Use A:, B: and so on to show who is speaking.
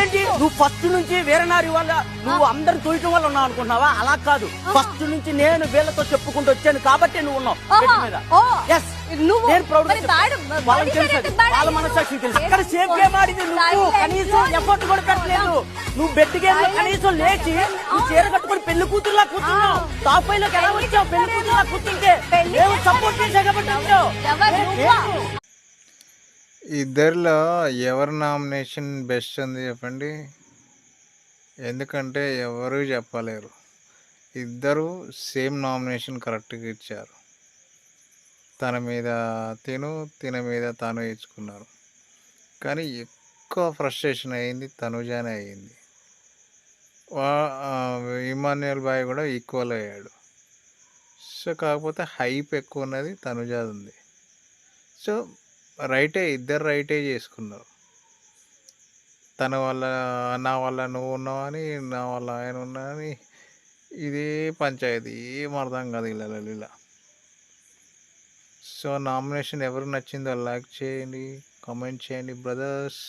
A: ఏంటి నువ్వు ఫస్ట్ నుంచి వేరే నారి వల్ల నువ్వు అందరు తోయటం వల్ల ఉన్నావు అనుకుంటున్నావా? అలా కాదు, ఫస్ట్ నుంచి నేను వీళ్ళతో చెప్పుకుంటూ వచ్చాను కాబట్టి నువ్వు ఉన్నావు బెడ్ మీద. Yes, నేను ప్రౌడ్ వాళ్ళకి తెలుసు, వాళ్ళ మనసాక్షి తెలుసు. అక్కడ సేఫ్ గేమ్ ఆడింది నువ్వు, కనీసం ఎఫర్ట్ కూడా పెట్టలేదు. నువ్వు బెడ్ గేమ్ లో కనీసం లేచి నువ్వు చీర కట్టుకుని పెళ్లి కూతురులా కూర్చున్నావు. టాప్ ఫైవ్ లోకి ఎలా వచ్చావు? పెళ్లి కూతురులా కూర్చుంటే మేము సపోర్ట్ చేసా కాబట్టి వచ్చావు.
B: ఇద్దరిలో ఎవరి నామినేషన్ బెస్ట్ ఉంది చెప్పండి? ఎందుకంటే ఎవరు చెప్పలేరు. ఇద్దరు సేమ్ నామినేషన్ కరెక్ట్గా ఇచ్చారు. తన మీద తిన మీద తాను ఇచ్చుకున్నారు. కానీ ఎక్కువ ఫ్రస్ట్రేషన్ అయింది తనుజానే అయ్యింది. ఇమాన్యుయల్ బాయ్ కూడా ఈక్వల్ అయ్యాడు. సో కాకపోతే హైప్ ఎక్కువ ఉన్నది తనుజాది ఉంది. సో రైటే, ఇద్దరు రైటే చేసుకున్నారు. తన వల్ల నా వల్ల నువ్వు ఉన్నావని, నా వల్ల ఆయన ఉన్నావని, ఇదే పంచాయతీ, ఏం అర్థం కాదు ఇలా. సో నామినేషన్ ఎవరు నచ్చిందో లైక్ చేయండి, కామెంట్ చేయండి బ్రదర్స్.